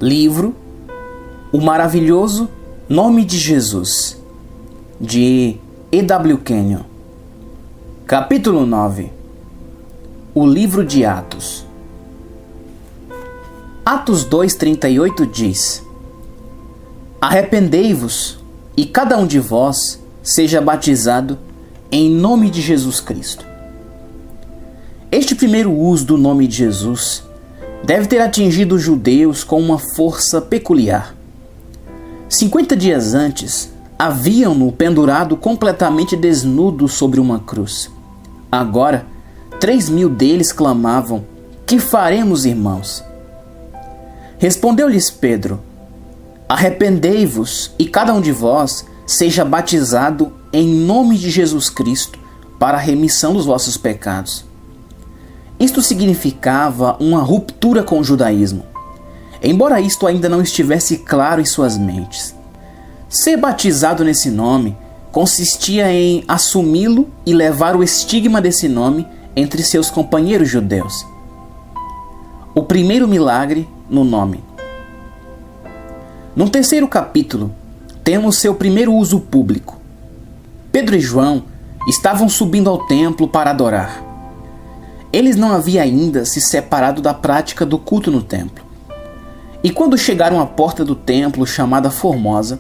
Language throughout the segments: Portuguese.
Livro O Maravilhoso Nome de Jesus, de E.W. Kenyon. Capítulo 9. O Livro de Atos. Atos 2:38 diz: Arrependei-vos, e cada um de vós seja batizado em nome de Jesus Cristo. Este primeiro uso do nome de Jesus deve ter atingido os judeus com uma força peculiar. 50 dias antes, haviam-no pendurado completamente desnudo sobre uma cruz. Agora, 3.000 deles clamavam: Que faremos, irmãos? Respondeu-lhes Pedro: Arrependei-vos, e cada um de vós seja batizado em nome de Jesus Cristo para a remissão dos vossos pecados. Isto significava uma ruptura com o judaísmo, embora isto ainda não estivesse claro em suas mentes. Ser batizado nesse nome consistia em assumi-lo e levar o estigma desse nome entre seus companheiros judeus. O primeiro milagre no nome. No terceiro capítulo, temos seu primeiro uso público. Pedro e João estavam subindo ao templo para adorar. Eles não haviam ainda se separado da prática do culto no templo. E quando chegaram à porta do templo, chamada Formosa,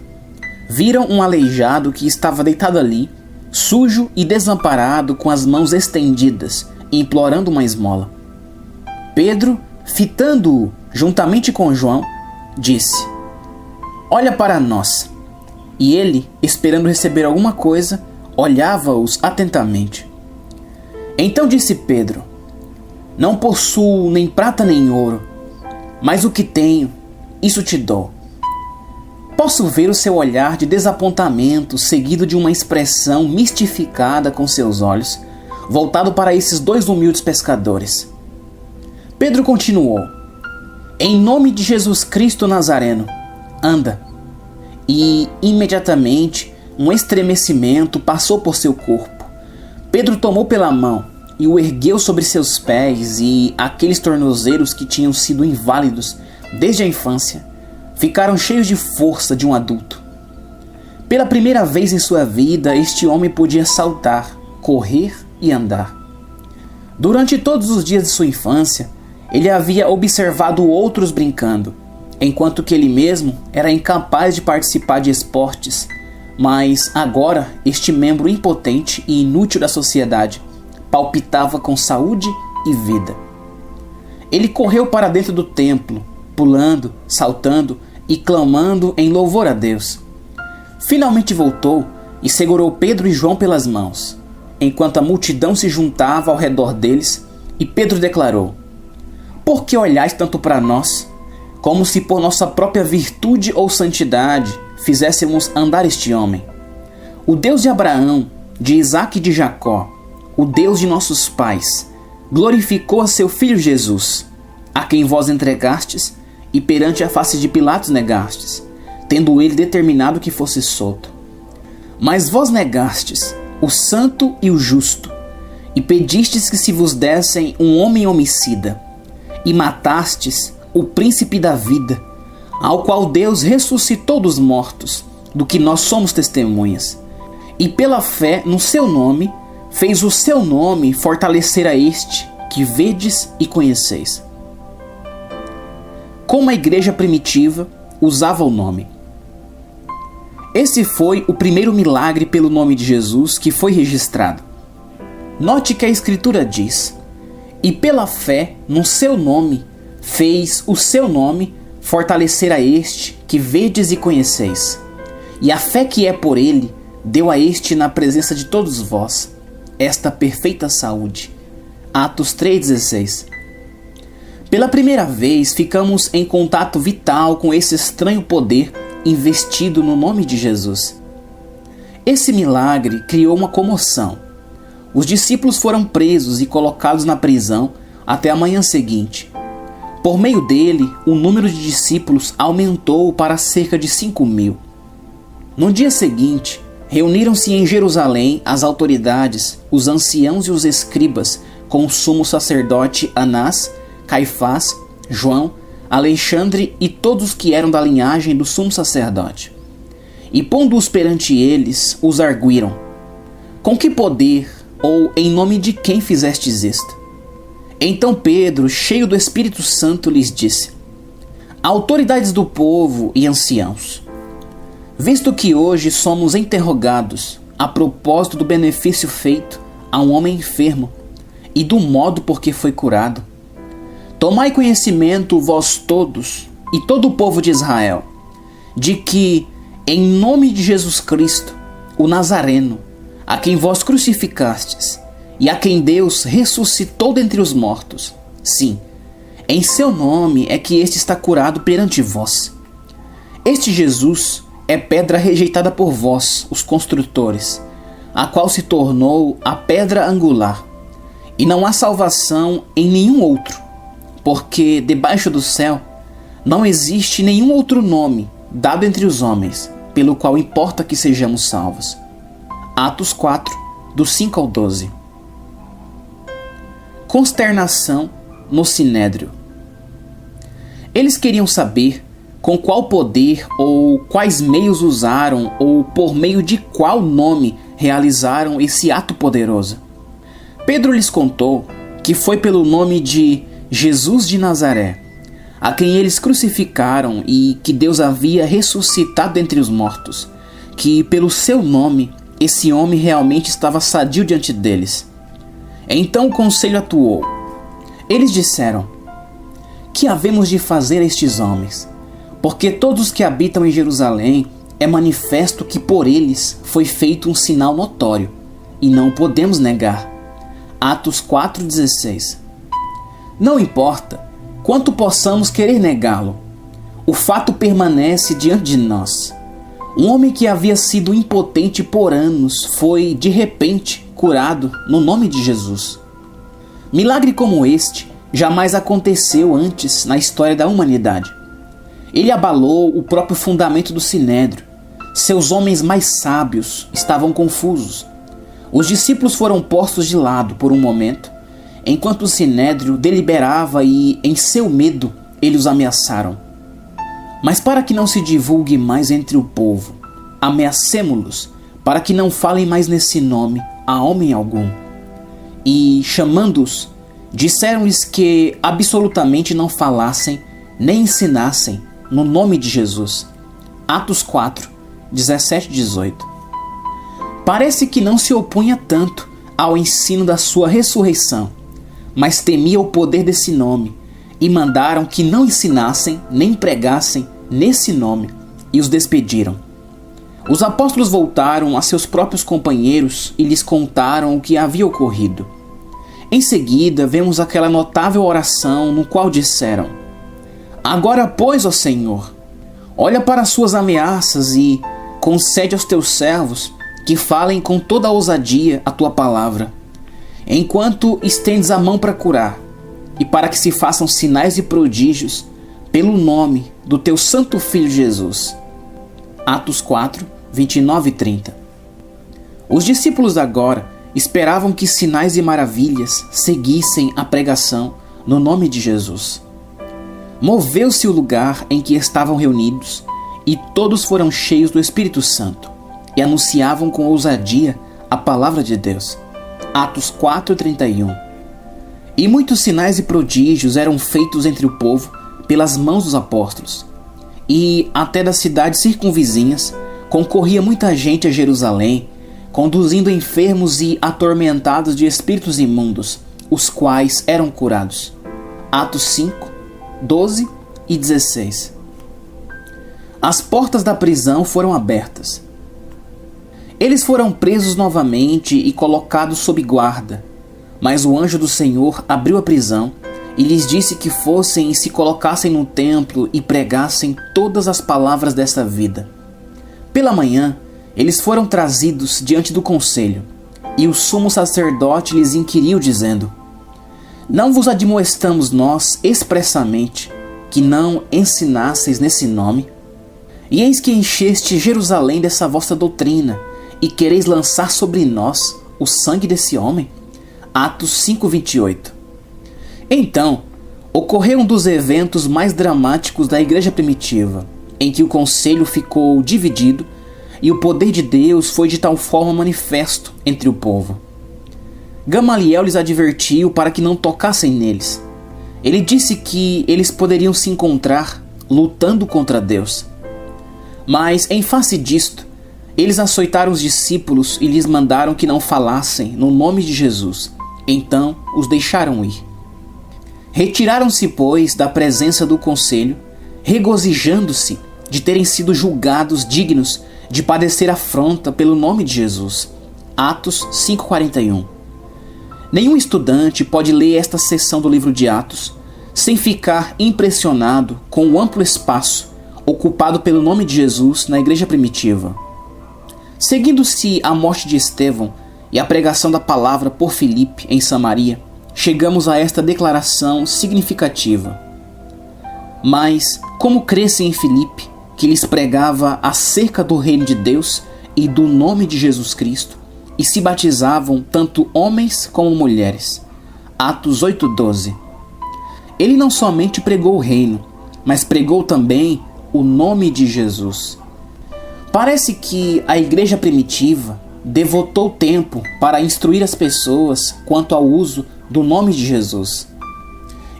viram um aleijado que estava deitado ali, sujo e desamparado, com as mãos estendidas, implorando uma esmola. Pedro, fitando-o juntamente com João, disse: Olha para nós. E ele, esperando receber alguma coisa, olhava-os atentamente. Então disse Pedro: Não possuo nem prata nem ouro, mas o que tenho, isso te dou. Posso ver o seu olhar de desapontamento seguido de uma expressão mistificada com seus olhos, voltado para esses dois humildes pescadores. Pedro continuou: Em nome de Jesus Cristo Nazareno, anda. E, imediatamente, um estremecimento passou por seu corpo. Pedro tomou pela mão e o ergueu sobre seus pés, e aqueles tornozelos que tinham sido inválidos desde a infância ficaram cheios de força de um adulto. Pela primeira vez em sua vida, este homem podia saltar, correr e andar. Durante todos os dias de sua infância, ele havia observado outros brincando, enquanto que ele mesmo era incapaz de participar de esportes, mas agora este membro impotente e inútil da sociedade palpitava com saúde e vida. Ele correu para dentro do templo, pulando, saltando e clamando em louvor a Deus. Finalmente voltou e segurou Pedro e João pelas mãos, enquanto a multidão se juntava ao redor deles, e Pedro declarou: Por que olhais tanto para nós, como se por nossa própria virtude ou santidade fizéssemos andar este homem? O Deus de Abraão, de Isaque e de Jacó, o Deus de nossos pais, glorificou a seu Filho Jesus, a quem vós entregastes e perante a face de Pilatos negastes, tendo ele determinado que fosse solto. Mas vós negastes o santo e o justo, e pedistes que se vos dessem um homem homicida, e matastes o príncipe da vida, ao qual Deus ressuscitou dos mortos, do que nós somos testemunhas, e pela fé no seu nome, fez o seu nome fortalecer a este que vedes e conheceis. Como a igreja primitiva usava o nome. Esse foi o primeiro milagre pelo nome de Jesus que foi registrado. Note que a Escritura diz: E pela fé no seu nome, fez o seu nome fortalecer a este que vedes e conheceis. E a fé que é por ele, deu a este na presença de todos vós esta perfeita saúde. Atos 3,16. Pela primeira vez, ficamos em contato vital com esse estranho poder investido no nome de Jesus. Esse milagre criou uma comoção. Os discípulos foram presos e colocados na prisão até a manhã seguinte. Por meio dele, o número de discípulos aumentou para cerca de 5.000. No dia seguinte, reuniram-se em Jerusalém as autoridades, os anciãos e os escribas, com o sumo sacerdote Anás, Caifás, João, Alexandre e todos que eram da linhagem do sumo sacerdote. E pondo-os perante eles, os arguíram: com que poder ou em nome de quem fizestes isto? Então Pedro, cheio do Espírito Santo, lhes disse: autoridades do povo e anciãos, visto que hoje somos interrogados a propósito do benefício feito a um homem enfermo e do modo por que foi curado, tomai conhecimento vós todos e todo o povo de Israel, de que, em nome de Jesus Cristo, o Nazareno, a quem vós crucificastes e a quem Deus ressuscitou dentre os mortos, sim, em seu nome é que este está curado perante vós. Este Jesus é pedra rejeitada por vós, os construtores, a qual se tornou a pedra angular. E não há salvação em nenhum outro, porque debaixo do céu não existe nenhum outro nome dado entre os homens, pelo qual importa que sejamos salvos. Atos 4, do 5 ao 12. Consternação no Sinédrio. Eles queriam saber com qual poder ou quais meios usaram ou por meio de qual nome realizaram esse ato poderoso. Pedro lhes contou que foi pelo nome de Jesus de Nazaré, a quem eles crucificaram e que Deus havia ressuscitado dentre os mortos, que pelo seu nome esse homem realmente estava sadio diante deles. Então o conselho atuou. Eles disseram: que havemos de fazer a estes homens? Porque todos os que habitam em Jerusalém é manifesto que por eles foi feito um sinal notório, e não o podemos negar. Atos 4,16. Não importa quanto possamos querer negá-lo, o fato permanece diante de nós. Um homem que havia sido impotente por anos foi, de repente, curado no nome de Jesus. Milagre como este jamais aconteceu antes na história da humanidade. Ele abalou o próprio fundamento do Sinédrio. Seus homens mais sábios estavam confusos. Os discípulos foram postos de lado por um momento, enquanto o Sinédrio deliberava e, em seu medo, eles os ameaçaram. Mas para que não se divulgue mais entre o povo, ameacemo-los para que não falem mais nesse nome a homem algum. E, chamando-os, disseram-lhes que absolutamente não falassem nem ensinassem no nome de Jesus. Atos 4, 17 e 18. Parece que não se opunha tanto ao ensino da sua ressurreição, mas temia o poder desse nome, e mandaram que não ensinassem nem pregassem nesse nome, e os despediram. Os apóstolos voltaram a seus próprios companheiros e lhes contaram o que havia ocorrido. Em seguida, vemos aquela notável oração no qual disseram: agora, pois, ó Senhor, olha para as suas ameaças e concede aos teus servos que falem com toda a ousadia a tua palavra, enquanto estendes a mão para curar, e para que se façam sinais e prodígios pelo nome do teu santo Filho Jesus. Atos 4, 29 e 30. Os discípulos agora esperavam que sinais e maravilhas seguissem a pregação no nome de Jesus. Moveu-se o lugar em que estavam reunidos, e todos foram cheios do Espírito Santo, e anunciavam com ousadia a palavra de Deus. Atos 4, 31. E muitos sinais e prodígios eram feitos entre o povo pelas mãos dos apóstolos. E até das cidades circunvizinhas concorria muita gente a Jerusalém, conduzindo enfermos e atormentados de espíritos imundos, os quais eram curados. Atos 5, 12 e 16. As portas da prisão foram abertas. Eles foram presos novamente e colocados sob guarda, mas o anjo do Senhor abriu a prisão e lhes disse que fossem e se colocassem no templo e pregassem todas as palavras desta vida. Pela manhã, eles foram trazidos diante do conselho, e o sumo sacerdote lhes inquiriu, dizendo: não vos admoestamos nós expressamente que não ensinasseis nesse nome? E eis que encheste Jerusalém dessa vossa doutrina, e quereis lançar sobre nós o sangue desse homem? Atos 5, 28. Então, Ocorreu um dos eventos mais dramáticos da igreja primitiva, em que o conselho ficou dividido e o poder de Deus foi de tal forma manifesto entre o povo. Gamaliel lhes advertiu para que não tocassem neles. Ele disse que eles poderiam se encontrar lutando contra Deus. Mas, em face disto, eles açoitaram os discípulos e lhes mandaram que não falassem no nome de Jesus. Então os deixaram ir. Retiraram-se, pois, da presença do conselho, regozijando-se de terem sido julgados dignos de padecer afronta pelo nome de Jesus. Atos 5:41. Nenhum estudante pode ler esta seção do livro de Atos sem ficar impressionado com o amplo espaço ocupado pelo nome de Jesus na igreja primitiva. Seguindo-se a morte de Estevão e a pregação da palavra por Filipe em Samaria, chegamos a esta declaração significativa. Mas, como crescem em Filipe, que lhes pregava acerca do reino de Deus e do nome de Jesus Cristo, e se batizavam tanto homens como mulheres. Atos 8:12. Ele não somente pregou o reino, mas pregou também o nome de Jesus. Parece que a igreja primitiva devotou tempo para instruir as pessoas quanto ao uso do nome de Jesus.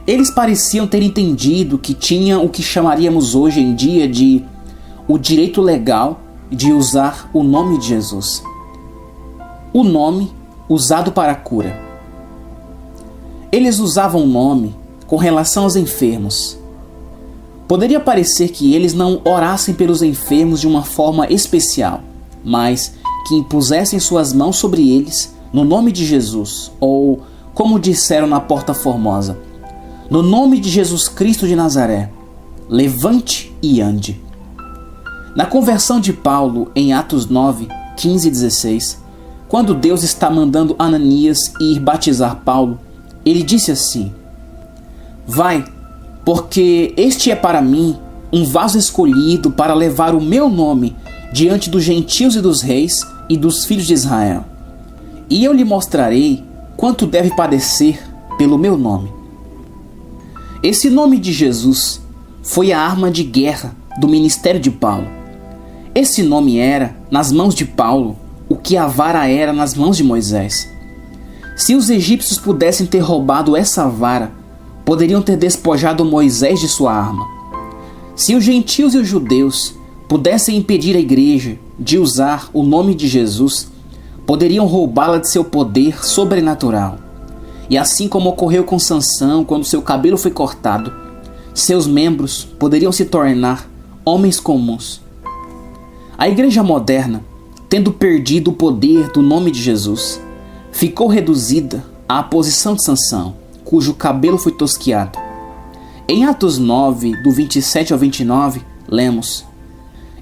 Eles pareciam ter entendido que tinham o que chamaríamos hoje em dia de o direito legal de usar o nome de Jesus. O nome usado para a cura. Eles usavam o nome com relação aos enfermos. Poderia parecer que eles não orassem pelos enfermos de uma forma especial, mas que impusessem suas mãos sobre eles no nome de Jesus, ou, como disseram na Porta Formosa, no nome de Jesus Cristo de Nazaré, levante e ande. Na conversão de Paulo em Atos 9, 15 e 16, quando Deus está mandando Ananias ir batizar Paulo, ele disse assim: vai, porque este é para mim um vaso escolhido para levar o meu nome diante dos gentios e dos reis e dos filhos de Israel. E eu lhe mostrarei quanto deve padecer pelo meu nome. Esse nome de Jesus foi a arma de guerra do ministério de Paulo. Esse nome era, nas mãos de Paulo, o que a vara era nas mãos de Moisés. Se os egípcios pudessem ter roubado essa vara, poderiam ter despojado Moisés de sua arma. Se os gentios e os judeus pudessem impedir a igreja de usar o nome de Jesus, poderiam roubá-la de seu poder sobrenatural. E assim como ocorreu com Sansão quando seu cabelo foi cortado, seus membros poderiam se tornar homens comuns. A igreja moderna, tendo perdido o poder do nome de Jesus, ficou reduzida à posição de Sansão, cujo cabelo foi tosquiado. Em Atos 9, do 27 ao 29, lemos: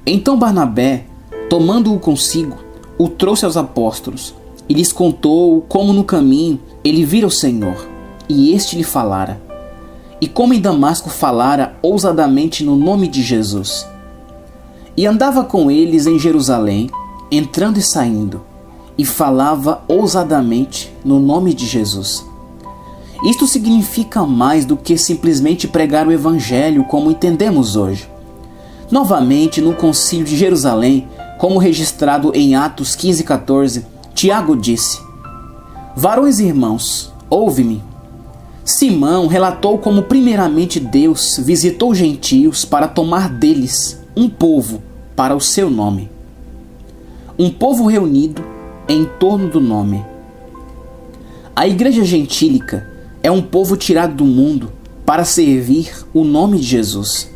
Então Barnabé, tomando-o consigo, o trouxe aos apóstolos, e lhes contou como no caminho ele vira o Senhor, e este lhe falara, e como em Damasco falara ousadamente no nome de Jesus. E andava com eles em Jerusalém, entrando e saindo, e falava ousadamente no nome de Jesus. Isto significa mais do que simplesmente pregar o Evangelho como entendemos hoje. Novamente, no concílio de Jerusalém, como registrado em Atos 15:14, Tiago disse: Varões e irmãos, ouve-me. Simão relatou como primeiramente Deus visitou os gentios para tomar deles um povo para o seu nome. Um povo reunido em torno do nome. A igreja gentílica é um povo tirado do mundo para servir o nome de Jesus.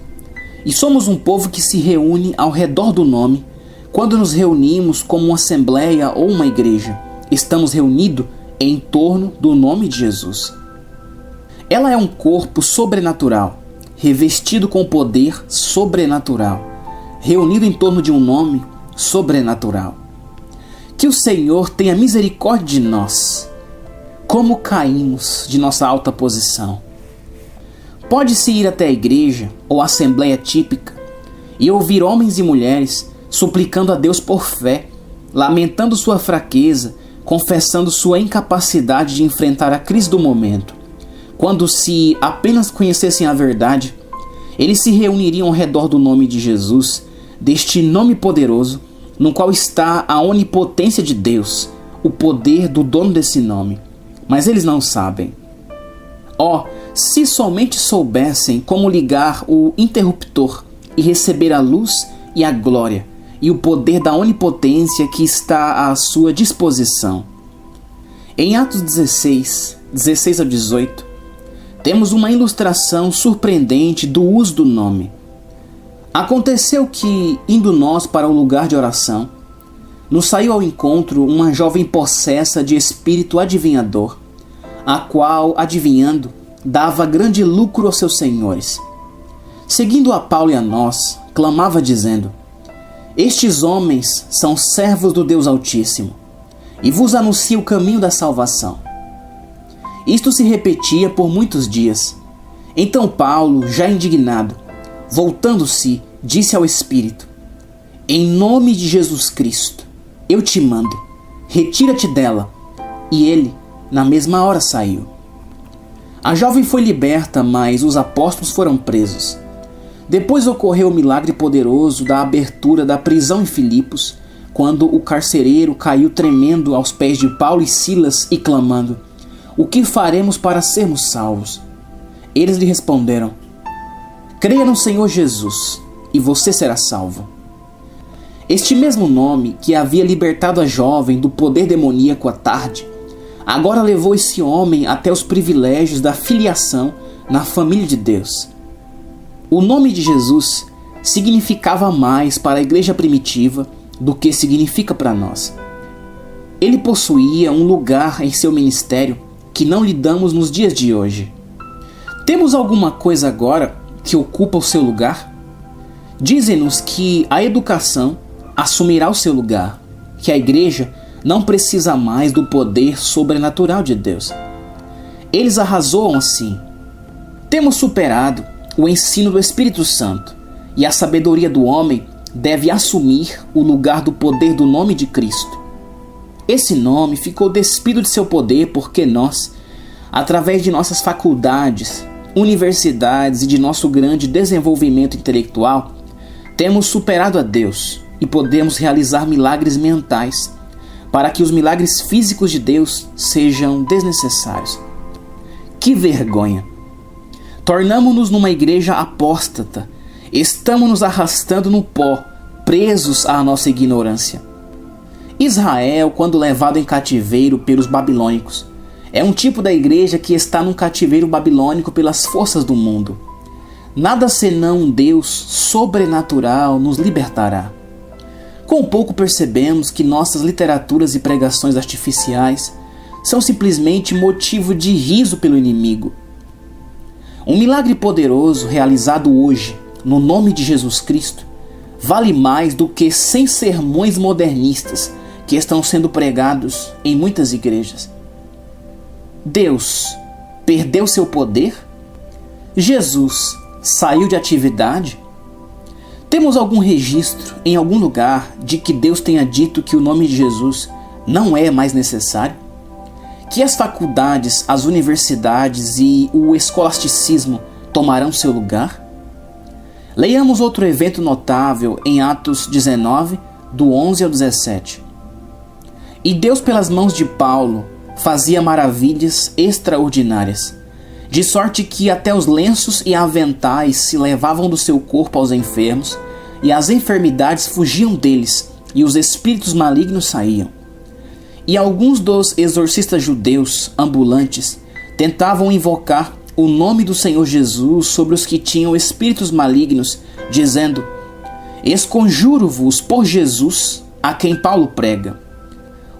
E somos um povo que se reúne ao redor do nome quando nos reunimos como uma assembleia ou uma igreja. Estamos reunidos em torno do nome de Jesus. Ela é um corpo sobrenatural, revestido com poder sobrenatural, reunido em torno de um nome sobrenatural. Que o Senhor tenha misericórdia de nós. Como caímos de nossa alta posição. Pode-se ir até a igreja ou a assembleia típica e ouvir homens e mulheres suplicando a Deus por fé, lamentando sua fraqueza, confessando sua incapacidade de enfrentar a crise do momento, quando, se apenas conhecessem a verdade, eles se reuniriam ao redor do nome de Jesus, deste nome poderoso, no qual está a onipotência de Deus, o poder do dono desse nome. Mas eles não sabem. Oh, se somente soubessem como ligar o interruptor e receber a luz e a glória e o poder da onipotência que está à sua disposição. Em Atos 16, 16 a 18, temos uma ilustração surpreendente do uso do nome. Aconteceu que, indo nós para o lugar de oração, nos saiu ao encontro uma jovem possessa de espírito adivinhador, a qual, adivinhando, dava grande lucro aos seus senhores. Seguindo a Paulo e a nós, clamava dizendo: Estes homens são servos do Deus Altíssimo, e vos anuncia o caminho da salvação. Isto se repetia por muitos dias. Então Paulo, já indignado, voltando-se, disse ao Espírito: Em nome de Jesus Cristo, eu te mando, retira-te dela. E ele, na mesma hora, saiu. A jovem foi liberta, mas os apóstolos foram presos. Depois ocorreu o milagre poderoso da abertura da prisão em Filipos, quando o carcereiro caiu tremendo aos pés de Paulo e Silas e clamando: O que faremos para sermos salvos? Eles lhe responderam: Creia no Senhor Jesus, e você será salvo. Este mesmo nome que havia libertado a jovem do poder demoníaco à tarde, agora levou esse homem até os privilégios da filiação na família de Deus. O nome de Jesus significava mais para a igreja primitiva do que significa para nós. Ele possuía um lugar em seu ministério que não lhe damos nos dias de hoje. Temos alguma coisa agora que ocupa o seu lugar? Dizem-nos que a educação assumirá o seu lugar, que a igreja não precisa mais do poder sobrenatural de Deus. Eles arrazoam assim. Temos superado o ensino do Espírito Santo, e a sabedoria do homem deve assumir o lugar do poder do nome de Cristo. Esse nome ficou despido de seu poder porque nós, através de nossas faculdades, universidades e de nosso grande desenvolvimento intelectual, temos superado a Deus e podemos realizar milagres mentais para que os milagres físicos de Deus sejam desnecessários. Que vergonha! Tornamo-nos numa igreja apóstata. Estamos nos arrastando no pó, presos à nossa ignorância. Israel, quando levado em cativeiro pelos babilônicos, é um tipo da igreja que está num cativeiro babilônico pelas forças do mundo. Nada senão um Deus sobrenatural nos libertará. Com pouco percebemos que nossas literaturas e pregações artificiais são simplesmente motivo de riso pelo inimigo. Um milagre poderoso realizado hoje, no nome de Jesus Cristo, vale mais do que 100 sermões modernistas que estão sendo pregados em muitas igrejas. Deus perdeu seu poder? Jesus saiu de atividade? Temos algum registro em algum lugar de que Deus tenha dito que o nome de Jesus não é mais necessário? Que as faculdades, as universidades e o escolasticismo tomarão seu lugar? Leiamos outro evento notável em Atos 19, do 11 ao 17. E Deus, pelas mãos de Paulo, fazia maravilhas extraordinárias, de sorte que até os lenços e aventais se levavam do seu corpo aos enfermos, e as enfermidades fugiam deles, e os espíritos malignos saíam. E alguns dos exorcistas judeus ambulantes tentavam invocar o nome do Senhor Jesus sobre os que tinham espíritos malignos, dizendo: Esconjuro-vos por Jesus, a quem Paulo prega.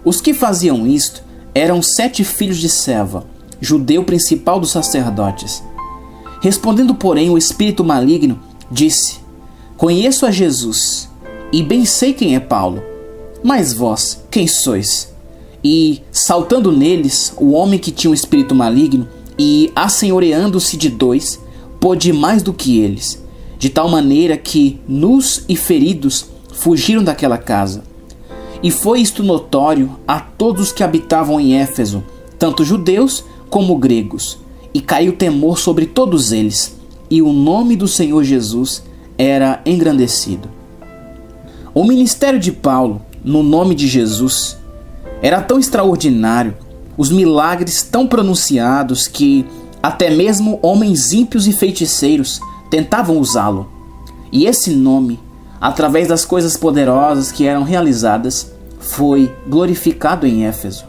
Os que faziam isto eram 7 filhos de Seva, judeu principal dos sacerdotes. Respondendo, porém, o espírito maligno, disse: Conheço a Jesus, e bem sei quem é Paulo. Mas vós, quem sois? E, saltando neles, o homem que tinha um espírito maligno, e assenhoreando-se de 2, pôde mais do que eles, de tal maneira que, nus e feridos, fugiram daquela casa. E foi isto notório a todos os que habitavam em Éfeso, tanto judeus como gregos, e caiu temor sobre todos eles, e o nome do Senhor Jesus era engrandecido. O ministério de Paulo, no nome de Jesus, era tão extraordinário, os milagres tão pronunciados que até mesmo homens ímpios e feiticeiros tentavam usá-lo. E esse nome, através das coisas poderosas que eram realizadas, foi glorificado em Éfeso.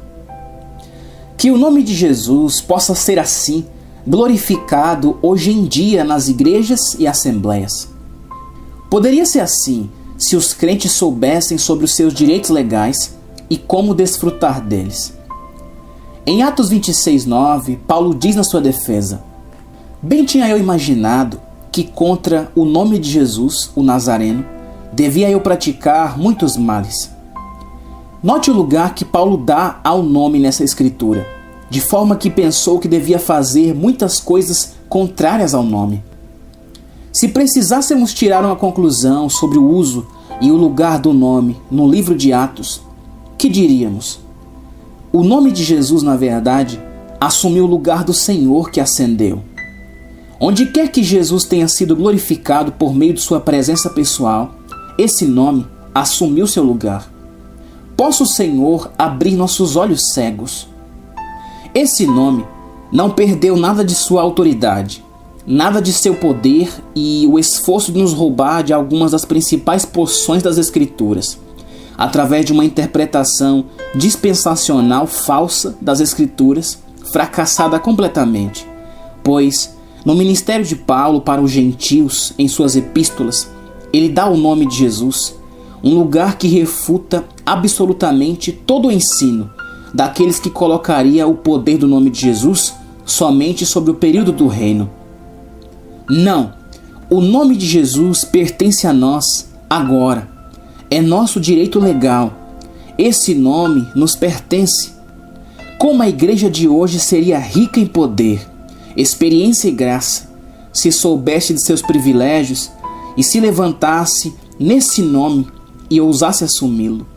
Que o nome de Jesus possa ser assim glorificado hoje em dia nas igrejas e assembleias. Poderia ser assim se os crentes soubessem sobre os seus direitos legais e como desfrutar deles. Em Atos 26:9, Paulo diz na sua defesa: bem tinha eu imaginado que contra o nome de Jesus, o Nazareno, devia eu praticar muitos males. Note o lugar que Paulo dá ao nome nessa escritura, de forma que pensou que devia fazer muitas coisas contrárias ao nome. Se precisássemos tirar uma conclusão sobre o uso e o lugar do nome no livro de Atos, que diríamos? O nome de Jesus, na verdade, assumiu o lugar do Senhor que ascendeu. Onde quer que Jesus tenha sido glorificado por meio de sua presença pessoal, esse nome assumiu seu lugar. Possa o Senhor abrir nossos olhos cegos. Esse nome não perdeu nada de sua autoridade, nada de seu poder e o esforço de nos roubar de algumas das principais porções das Escrituras, através de uma interpretação dispensacional falsa das Escrituras, fracassada completamente. Pois, no ministério de Paulo para os gentios, em suas epístolas, ele dá ao nome de Jesus um lugar que refuta absolutamente todo o ensino daqueles que colocaria o poder do nome de Jesus somente sobre o período do reino. Não, o nome de Jesus pertence a nós agora. É nosso direito legal. Esse nome nos pertence. Como a igreja de hoje seria rica em poder, experiência e graça, se soubesse de seus privilégios e se levantasse nesse nome e ousasse assumi-lo.